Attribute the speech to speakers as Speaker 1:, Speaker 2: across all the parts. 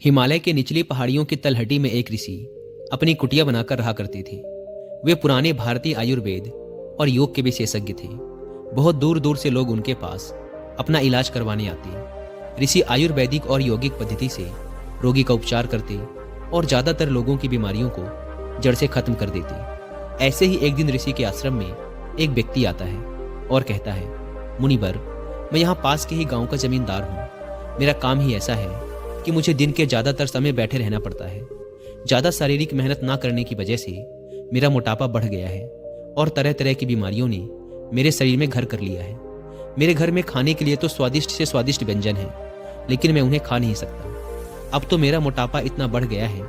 Speaker 1: हिमालय के निचली पहाड़ियों की तलहटी में एक ऋषि अपनी कुटिया बनाकर रहा करते थे। वे पुराने भारतीय आयुर्वेद और योग के विशेषज्ञ थे। बहुत दूर दूर से लोग उनके पास अपना इलाज करवाने आते। ऋषि आयुर्वेदिक और यौगिक पद्धति से रोगी का उपचार करते और ज़्यादातर लोगों की बीमारियों को जड़ से खत्म कर देते। ऐसे ही एक दिन ऋषि के आश्रम में एक व्यक्ति आता है और कहता है, मुनिवर, मैं यहाँ पास के ही गांव का जमींदार हूँ। मेरा काम ही ऐसा है कि मुझे दिन के ज़्यादातर समय बैठे रहना पड़ता है। ज़्यादा शारीरिक मेहनत ना करने की वजह से मेरा मोटापा बढ़ गया है और तरह तरह की बीमारियों ने मेरे शरीर में घर कर लिया है। मेरे घर में खाने के लिए तो स्वादिष्ट से स्वादिष्ट व्यंजन है, लेकिन मैं उन्हें खा नहीं सकता। अब तो मेरा मोटापा इतना बढ़ गया है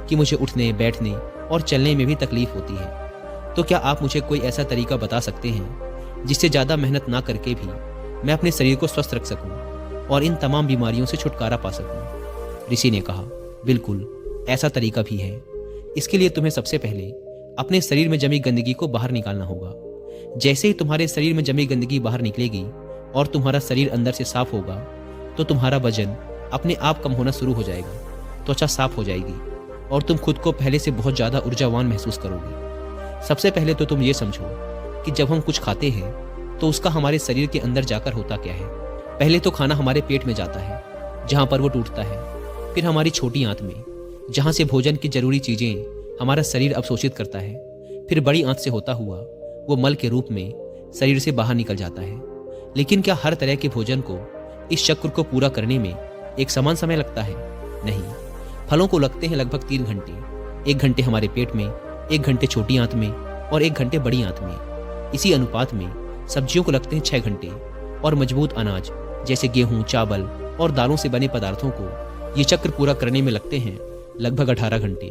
Speaker 1: कि मुझे उठने, बैठने और चलने में भी तकलीफ होती है। तो क्या आप मुझे कोई ऐसा तरीका बता सकते हैं जिससे ज़्यादा मेहनत ना करके भी मैं अपने शरीर को स्वस्थ रख सकूं और इन तमाम बीमारियों से छुटकारा पा सकूं? ऋषि ने कहा, बिल्कुल, ऐसा तरीका भी है। इसके लिए तुम्हें सबसे पहले अपने शरीर में जमी गंदगी को बाहर निकालना होगा। जैसे ही तुम्हारे शरीर में जमी गंदगी बाहर निकलेगी और तुम्हारा शरीर अंदर से साफ होगा तो तुम्हारा वजन अपने आप कम होना शुरू हो जाएगा, त्वचा साफ हो जाएगी और तुम खुद को पहले से बहुत ज़्यादा ऊर्जावान महसूस करोगे। सबसे पहले तो तुम ये समझो कि जब हम कुछ खाते हैं तो उसका हमारे शरीर के अंदर जाकर होता क्या है। पहले तो खाना हमारे पेट में जाता है, जहाँ पर वो टूटता है। फिर हमारी छोटी आंत में, जहाँ से भोजन की जरूरी चीज़ें हमारा शरीर अवशोषित करता है। फिर बड़ी आंत से होता हुआ वो मल के रूप में शरीर से बाहर निकल जाता है। लेकिन क्या हर तरह के भोजन को, इस चक्र को पूरा करने में एक समान समय लगता है? नहीं। फलों को लगते हैं लगभग 3 घंटे। 1 घंटे हमारे पेट में, 1 घंटे छोटी आंत में और 1 घंटे बड़ी आंत में। इसी अनुपात में सब्जियों को लगते हैं 6 घंटे और मजबूत अनाज जैसे गेहूं, चावल और दालों से बने पदार्थों को ये चक्र पूरा करने में लगते हैं लगभग 18 घंटे।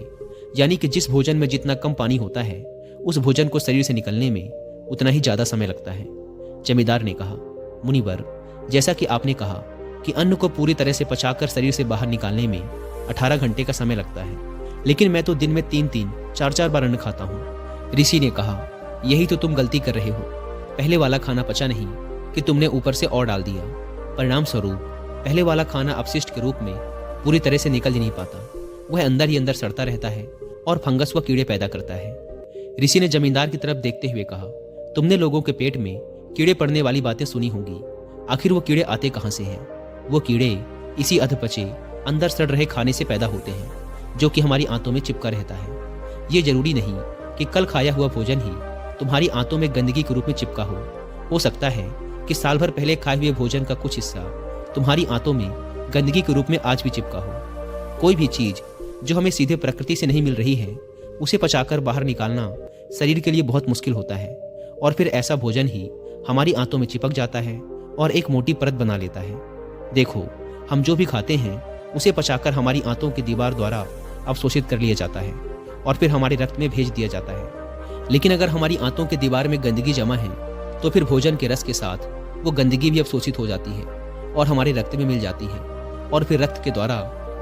Speaker 1: यानी कि जिस भोजन में जितना कम पानी होता है, उस भोजन को शरीर से निकलने में उतना ही ज़्यादा समय लगता है। जमींदार ने कहा, मुनिवर, जैसा कि आपने कहा कि अन्न को पूरी तरह से पचाकर शरीर से बाहर निकालने में 18 घंटे का समय लगता है, लेकिन मैं तो दिन में 3-3, 4-4 बार अन्न खाता हूँ। ऋषि ने कहा, यही तो तुम गलती कर रहे हो। पहले वाला खाना पचा नहीं कि तुमने ऊपर से और डाल दिया। परिणाम स्वरूप पहले वाला खाना अपशिष्ट के रूप में पूरी तरह से निकल ही नहीं पाता। वह अंदर ही अंदर सड़ता रहता है और फंगस व कीड़े पैदा करता है। ऋषि ने जमींदार की तरफ देखते हुए कहा, तुमने लोगों के पेट में कीड़े पड़ने वाली बातें सुनी होंगी। आखिर वो कीड़े आते कहाँ से हैं? वो कीड़े इसी अधपचे, अंदर सड़ रहे खाने से पैदा होते हैं, जो कि हमारी आंतों में चिपका रहता है। ये जरूरी नहीं कि कल खाया हुआ भोजन ही तुम्हारी आंतों में गंदगी के रूप में चिपका हो सकता है कि साल भर पहले खाए हुए भोजन का कुछ हिस्सा तुम्हारी आंतों में गंदगी के रूप में आज भी चिपका हो। कोई भी चीज जो हमें सीधे प्रकृति से नहीं मिल रही है, उसे पचाकर बाहर निकालना शरीर के लिए बहुत मुश्किल होता है और फिर ऐसा भोजन ही हमारी आंतों में चिपक जाता है और एक मोटी परत बना लेता है। देखो, हम जो भी खाते हैं उसे पचाकर हमारी आंतों की दीवार द्वारा अवशोषित कर लिया जाता है और फिर हमारे रक्त में भेज दिया जाता है। लेकिन अगर हमारी आंतों की दीवार में गंदगी जमा है तो फिर भोजन के रस के साथ वो गंदगी भी अवशोषित हो जाती है और हमारे रक्त में मिल जाती है और फिर रक्त के द्वारा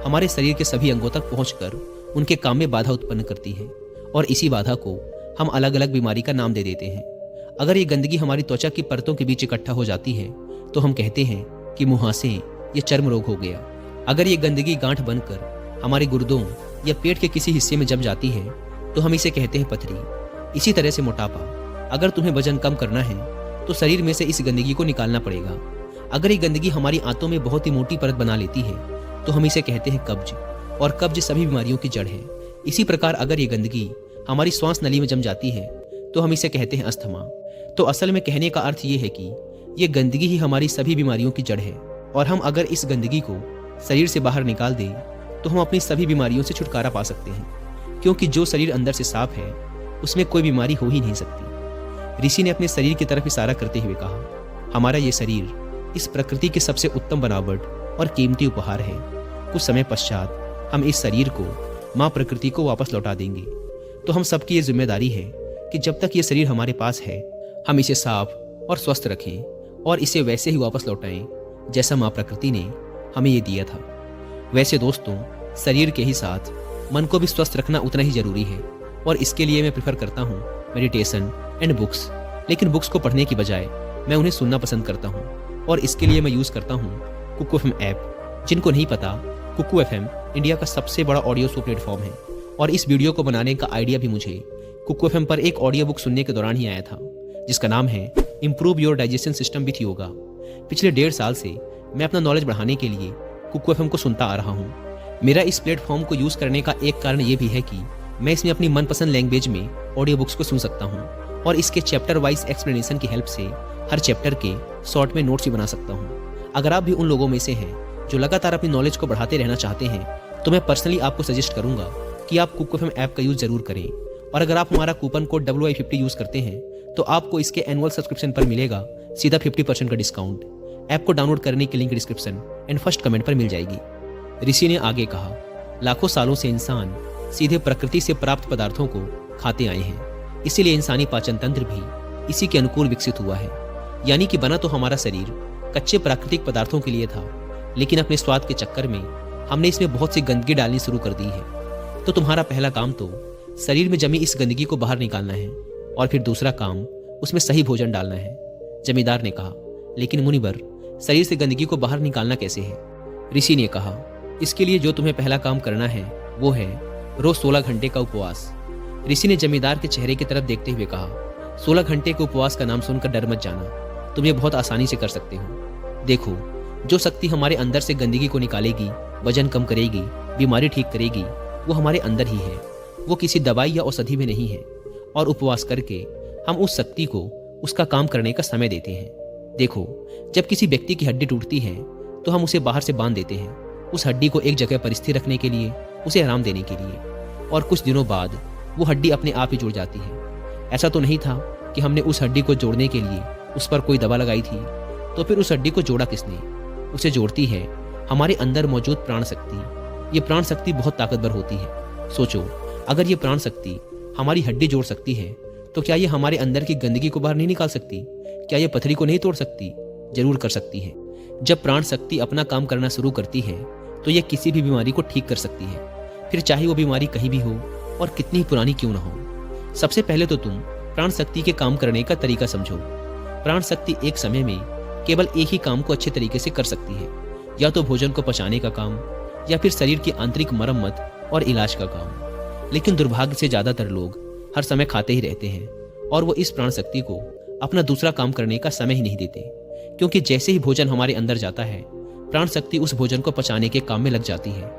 Speaker 1: हमारे शरीर के सभी अंगों तक पहुंचकर उनके काम में बाधा उत्पन्न करती है और इसी बाधा को हम अलग अलग बीमारी का नाम दे देते हैं। अगर ये गंदगी हमारी त्वचा की परतों के बीच इकट्ठा हो जाती है तो हम कहते हैं कि मुहासे या चर्म रोग हो गया। अगर ये गंदगी गांठ बनकर हमारे गुर्दों या पेट के किसी हिस्से में जम जाती है तो हम इसे कहते हैं पथरी। इसी तरह से मोटापा। अगर तुम्हें वजन कम करना है तो शरीर में से इस गंदगी को निकालना पड़ेगा। अगर ये गंदगी हमारी आंतों में बहुत ही मोटी परत बना लेती है तो हम इसे कहते हैं कब्ज, और कब्ज सभी बीमारियों की जड़ है। इसी प्रकार अगर ये गंदगी हमारी श्वास नली में जम जाती है तो हम इसे कहते हैं अस्थमा। तो असल में कहने का अर्थ ये है कि ये गंदगी ही हमारी सभी बीमारियों की जड़ है और हम अगर इस गंदगी को शरीर से बाहर निकाल दें तो हम अपनी सभी बीमारियों से छुटकारा पा सकते हैं, क्योंकि जो शरीर अंदर से साफ है उसमें कोई बीमारी हो ही नहीं सकती। ऋषि ने अपने शरीर की तरफ इशारा करते हुए कहा, हमारा ये शरीर इस प्रकृति की सबसे उत्तम बनावट और कीमती उपहार है। कुछ समय पश्चात हम इस शरीर को माँ प्रकृति को वापस लौटा देंगे। तो हम सबकी ये जिम्मेदारी है कि जब तक ये शरीर हमारे पास है हम इसे साफ और स्वस्थ रखें और इसे वैसे ही वापस लौटाएं जैसा माँ प्रकृति ने हमें ये दिया था। वैसे दोस्तों, शरीर के ही साथ मन को भी स्वस्थ रखना उतना ही जरूरी है और इसके लिए मैं प्रेफर करता हूँ मेडिटेशन एंड बुक्स। लेकिन बुक्स को पढ़ने की बजाय मैं उन्हें सुनना पसंद करता हूँ और इसके लिए मैं यूज़ करता हूँ कुक एफ एम ऐप। जिनको नहीं पता कुकू एफएम इंडिया का सबसे बड़ा ऑडियो शो प्लेटफॉर्म है और इस वीडियो को बनाने का आइडिया भी मुझे कुकू एफएम पर एक ऑडियो बुक सुनने के दौरान ही आया था, जिसका नाम है improve your digestion system with yoga. पिछले 1.5 साल से मैं अपना नॉलेज बढ़ाने के लिए कुकू एफएम को सुनता आ रहा हूँ। मेरा इस प्लेटफॉर्म को यूज़ करने का एक कारण ये भी है कि मैं इसमें अपनी मनपसंद लैंग्वेज में ऑडियो बुक्स को सुन सकता हूँ और इसके चैप्टर वाइज एक्सप्लेनेशन की हेल्प से हर चैप्टर के शॉर्ट में नोट्स भी बना सकता हूँ। अगर आप भी उन लोगों में से हैं जो लगातार अपनी नॉलेज को बढ़ाते रहना चाहते हैं तो मैं पर्सनली आपको सजेस्ट करूंगा कि आप कुकू एफएम ऐप का यूज़ जरूर करें। और अगर आप हमारा कूपन कोड WI50 यूज़ करते हैं तो आपको इसके एनुअल सब्सक्रिप्शन पर मिलेगा सीधा 50% का डिस्काउंट। ऐप को डाउनलोड करने की link description and first comment पर मिल जाएगी। ऋषि ने आगे कहा, लाखों सालों से इंसान सीधे प्रकृति से प्राप्त पदार्थों को खाते आए हैं, इसीलिए इंसानी पाचन तंत्र भी इसी के अनुकूल विकसित हुआ है। यानी कि बना तो हमारा शरीर कच्चे प्राकृतिक पदार्थों के लिए था, लेकिन अपने स्वाद के चक्कर में हमने इसमें बहुत सी गंदगी डालनी शुरू कर दी है। तो तुम्हारा पहला काम तो शरीर में जमी इस गंदगी को बाहर निकालना है और फिर दूसरा काम उसमें सही भोजन डालना है। जमींदार ने कहा, लेकिन मुनिवर, शरीर से गंदगी को बाहर निकालना कैसे है? ऋषि ने कहा, इसके लिए जो तुम्हें पहला काम करना है वो है रोज 16 घंटे का उपवास। ऋषि ने जमींदार के चेहरे की तरफ देखते हुए कहा, 16 घंटे के उपवास का नाम सुनकर डर मत जाना, तुम ये बहुत आसानी से कर सकते हो। देखो, जो शक्ति हमारे अंदर से गंदगी को निकालेगी, वजन कम करेगी, बीमारी ठीक करेगी, वो हमारे अंदर ही है। वो किसी दवाई या औषधि में नहीं है। और उपवास करके हम उस शक्ति को उसका काम करने का समय देते हैं। देखो, जब किसी व्यक्ति की हड्डी टूटती है तो हम उसे बाहर से बांध देते हैं, उस हड्डी को एक जगह पर स्थिर रखने के लिए, उसे आराम देने के लिए। और कुछ दिनों बाद वो हड्डी अपने आप ही जुड़ जाती है। ऐसा तो नहीं था कि हमने उस हड्डी को जोड़ने के लिए उस पर कोई दवा लगाई थी। तो फिर उस हड्डी को जोड़ा किसने? उसे जोड़ती है हमारे अंदर मौजूद प्राण शक्ति। ये प्राण शक्ति बहुत ताकतवर होती है। सोचो, अगर ये प्राण शक्ति हमारी हड्डी जोड़ सकती है तो क्या ये हमारे अंदर की गंदगी को बाहर नहीं निकाल सकती? क्या ये पथरी को नहीं तोड़ सकती? जरूर कर सकती है। जब प्राण शक्ति अपना काम करना शुरू करती है तो ये किसी भी बीमारी को ठीक कर सकती है, फिर चाहे वो बीमारी कहीं भी हो और कितनी ही पुरानी क्यों ना हो। सबसे पहले तो तुम प्राण शक्ति के काम करने का तरीका समझो। प्राण शक्ति एक समय में केवल एक ही काम को अच्छे तरीके से कर सकती है, या तो भोजन को पचाने का काम या फिर शरीर की आंतरिक मरम्मत और इलाज का काम। लेकिन दुर्भाग्य से ज्यादातर लोग हर समय खाते ही रहते हैं और वो इस प्राण शक्ति को अपना दूसरा काम करने का समय ही नहीं देते, क्योंकि जैसे ही भोजन हमारे अंदर जाता है प्राण शक्ति उस भोजन को पचाने के काम में लग जाती है।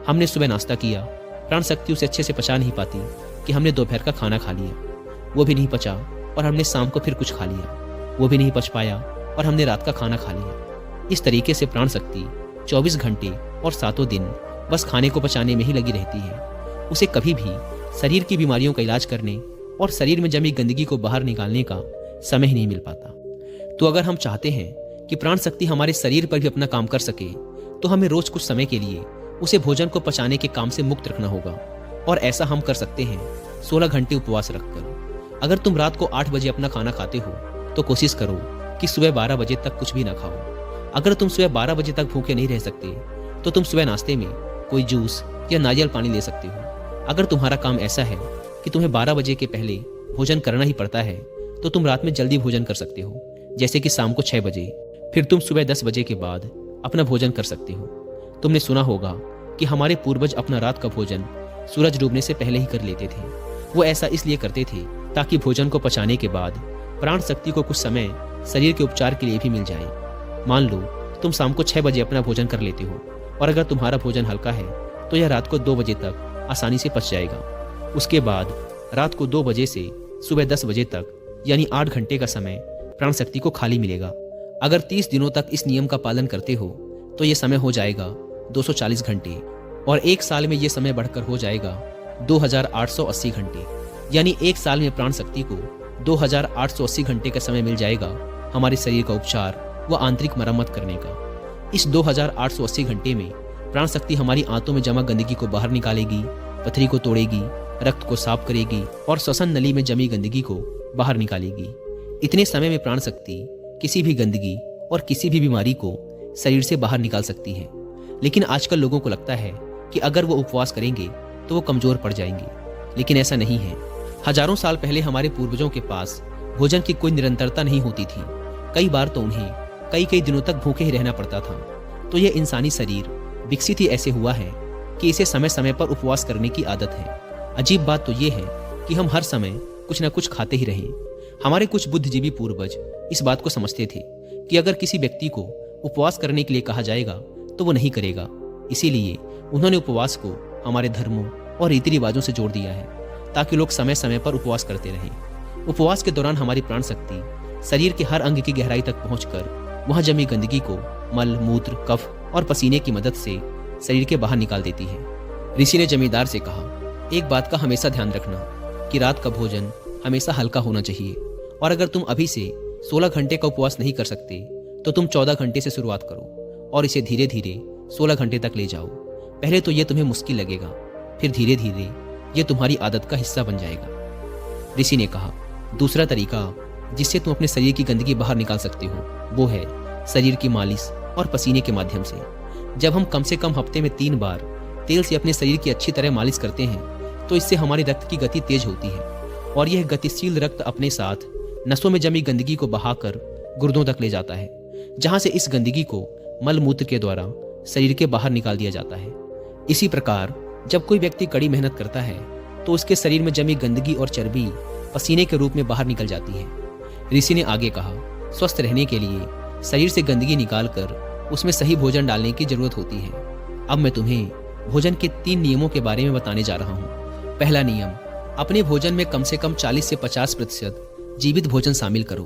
Speaker 1: हमने सुबह नाश्ता किया, प्राण शक्ति उसे अच्छे से पचा नहीं पाती कि हमने दोपहर का खाना खा लिया, वो भी नहीं पचा, और हमने शाम को फिर कुछ खा लिया, वो भी नहीं पच पाया, और हमने रात का खाना खा लिया। इस तरीके से प्राण शक्ति 24 घंटे और 7 दिन बस खाने को पचाने में ही लगी रहती है। उसे कभी भी शरीर की बीमारियों का इलाज करने और शरीर में जमी गंदगी को बाहर निकालने का समय ही नहीं मिल पाता। तो अगर हम चाहते हैं कि प्राण शक्ति हमारे शरीर पर भी अपना काम कर सके तो हमें रोज कुछ समय के लिए उसे भोजन को पचाने के काम से मुक्त रखना होगा। और ऐसा हम कर सकते हैं 16 घंटे उपवास रखकर। अगर तुम रात को 8 बजे अपना खाना खाते हो तो कोशिश करो कि सुबह 12 बजे तक कुछ भी ना खाओ। अगर तुम सुबह 12 बजे तक भूखे नहीं रह सकते तो तुम सुबह नाश्ते में कोई जूस या नारियल पानी ले सकते हो। अगर तुम्हारा काम ऐसा है कि तुम्हें 12 बजे के पहले भोजन करना ही पड़ता है तो तुम रात में जल्दी भोजन कर सकते हो, जैसे कि शाम को 6 बजे। फिर तुम सुबह 10 बजे के बाद अपना भोजन कर सकते हो। तुमने सुना होगा कि हमारे पूर्वज अपना रात का भोजन सूरज डूबने से पहले ही कर लेते थे। वो ऐसा इसलिए करते थे ताकि भोजन को पचाने के बाद प्राण शक्ति को कुछ समय शरीर के उपचार के लिए भी मिल जाए। मान लो तुम शाम को 6 बजे अपना भोजन कर लेते हो और अगर तुम्हारा भोजन हल्का है तो यह रात को 2 बजे तक आसानी से पच जाएगा। उसके बाद रात को 2 बजे से सुबह 10 बजे तक यानी 8 घंटे का समय प्राण शक्ति को खाली मिलेगा। अगर 30 दिनों तक इस नियम का पालन करते हो तो ये समय हो जाएगा 240 घंटे और 1 साल में ये समय बढ़कर हो जाएगा 2880 घंटे। यानी 1 साल में प्राण शक्ति को 2880 घंटे का समय मिल जाएगा हमारे शरीर का उपचार व आंतरिक मरम्मत करने का। इस 2880 घंटे में प्राण शक्ति हमारी आंतों में जमा गंदगी को बाहर निकालेगी, पथरी को तोड़ेगी, रक्त को साफ करेगी और श्वसन नली में जमी गंदगी को बाहर निकालेगी। इतने समय में प्राण शक्ति किसी भी गंदगी और किसी भी बीमारी को शरीर से बाहर निकाल सकती है। लेकिन आजकल लोगों को लगता है कि अगर वो उपवास करेंगे तो वो कमजोर पड़ जाएंगे, लेकिन ऐसा नहीं है। हजारों साल पहले हमारे पूर्वजों के पास भोजन की कोई निरंतरता नहीं होती थी। कई बार तो उन्हें कई कई दिनों तक भूखे ही रहना पड़ता था। तो यह इंसानी शरीर विकसित ही ऐसे हुआ है कि इसे समय समय पर उपवास करने की आदत है। अजीब बात तो ये है कि हम हर समय कुछ न कुछ खाते ही रहें। हमारे कुछ बुद्धिजीवी पूर्वज इस बात को समझते थे कि अगर किसी व्यक्ति को उपवास करने के लिए कहा जाएगा तो वो नहीं करेगा। इसीलिए उन्होंने उपवास को हमारे धर्मों और रीति रिवाजों से जोड़ दिया है ताकि लोग समय समय पर उपवास करते रहें। उपवास के दौरान हमारी प्राण शक्ति शरीर के हर अंग की गहराई तक पहुंचकर वहां जमी गंदगी को मल, मूत्र, कफ और पसीने की मदद से शरीर के बाहर निकाल देती है। ऋषि ने जमींदार से कहा, एक बात का हमेशा ध्यान रखना कि रात का भोजन हमेशा हल्का होना चाहिए और अगर तुम अभी से 16 घंटे का उपवास नहीं कर सकते तो तुम 14 घंटे से शुरुआत करो और इसे धीरे धीरे 16 घंटे तक ले जाओ। पहले तो ये तुम्हें मुश्किल लगेगा, फिर धीरे धीरे ये तुम्हारी आदत का हिस्सा बन जाएगा। ऋषि ने कहा, दूसरा तरीका जिससे तुम अपने शरीर की गंदगी बाहर निकाल सकते हो वो है शरीर की मालिश और पसीने के माध्यम से। जब हम कम से कम हफ्ते में 3 बार तेल से अपने शरीर की अच्छी तरह मालिश करते हैं तो इससे हमारे रक्त की गति तेज होती है और यह गतिशील रक्त अपने साथ नसों में जमी गंदगी को बहाकर गुर्दों तक ले जाता है, जहां से इस गंदगी को मल मूत्र के द्वारा शरीर के बाहर निकाल दिया जाता है। इसी प्रकार जब कोई व्यक्ति कड़ी मेहनत करता है तो उसके शरीर में जमी गंदगी और चर्बी पसीने के रूप में बाहर निकल जाती है। ऋषि ने आगे कहा, स्वस्थ रहने के लिए शरीर से गंदगी निकालकर उसमें सही भोजन डालने की जरूरत होती है। अब मैं तुम्हें भोजन के 3 नियमों के बारे में बताने जा रहा हूँ। पहला नियम, अपने भोजन में कम से कम 40 से 50% जीवित भोजन शामिल करो।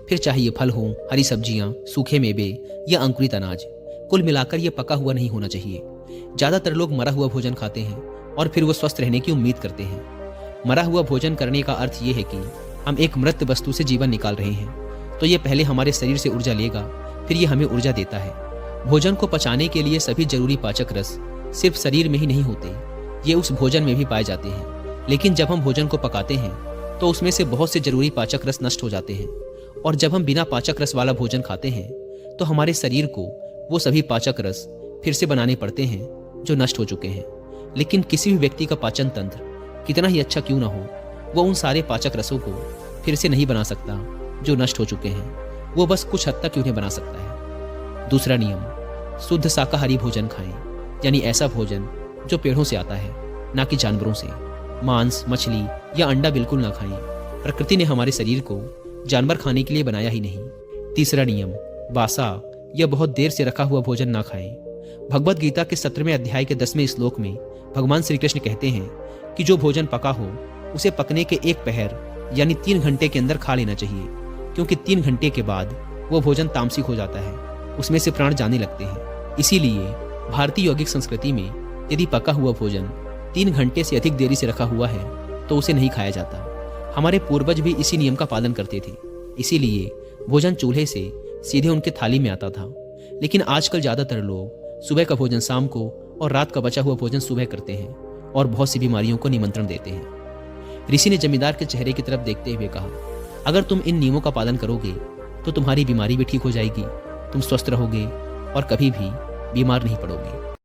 Speaker 1: फिर चाहे ये फल हो, हरी सब्जियां, सूखे मेवे या अंकुरित अनाज, कुल मिलाकर ये पका हुआ नहीं होना चाहिए। ज्यादातर लोग मरा हुआ भोजन खाते हैं और फिर वो स्वस्थ रहने की उम्मीद करते हैं। मरा हुआ भोजन करने का अर्थ ये है कि हम एक मृत वस्तु से जीवन निकाल रहे हैं, तो ये पहले हमारे शरीर से ऊर्जा लेगा, फिर ये हमें ऊर्जा देता है। भोजन को पचाने के लिए सभी जरूरी पाचक रस सिर्फ शरीर में ही नहीं होते, ये उस भोजन में भी पाए जाते हैं। लेकिन जब हम भोजन को पकाते हैं तो उसमें से बहुत से जरूरी पाचक रस नष्ट हो जाते हैं और जब हम बिना पाचक रस वाला भोजन खाते हैं तो हमारे शरीर को वो सभी पाचक रस फिर से बनाने पड़ते हैं जो नष्ट हो चुके हैं। लेकिन किसी भी व्यक्ति का पाचन तंत्र कितना ही अच्छा क्यों ना हो, वो उन सारे पाचक रसों को फिर से नहीं बना सकता जो नष्ट हो चुके हैं। वो बस कुछ हद तक उन्हें बना सकता है। दूसरा नियम, शुद्ध शाकाहारी भोजन खाएं, यानी ऐसा भोजन जो पेड़ों से आता है, ना कि जानवरों से। मांस, मछली या अंडा बिल्कुल ना खाएं। प्रकृति ने हमारे शरीर को जानवर खाने के लिए बनाया ही नहीं। तीसरा नियम, बासा या बहुत देर से रखा हुआ भोजन ना खाएं। भगवद गीता के 17वें अध्याय के 10वें श्लोक में भगवान श्री कृष्ण कहते हैं कि जो भोजन पका हो उसे पकने के 1 पहर यानी 3 घंटे के अंदर खा लेना चाहिए, क्योंकि 3 घंटे के बाद वो भोजन तामसिक हो जाता है, उसमें से प्राण जाने लगते हैं। इसीलिए भारतीय यौगिक संस्कृति में यदि पका हुआ भोजन 3 घंटे से अधिक देरी से रखा हुआ है तो उसे नहीं खाया जाता। हमारे पूर्वज भी इसी नियम का पालन करते थे, इसीलिए भोजन चूल्हे से सीधे उनके थाली में आता था। लेकिन आजकल ज्यादातर लोग सुबह का भोजन शाम को और रात का बचा हुआ भोजन सुबह करते हैं और बहुत सी बीमारियों को निमंत्रण देते हैं। ऋषि ने जमींदार के चेहरे की तरफ देखते हुए कहा, अगर तुम इन नियमों का पालन करोगे तो तुम्हारी बीमारी भी ठीक हो जाएगी, तुम स्वस्थ रहोगे और कभी भी बीमार नहीं पड़ोगे।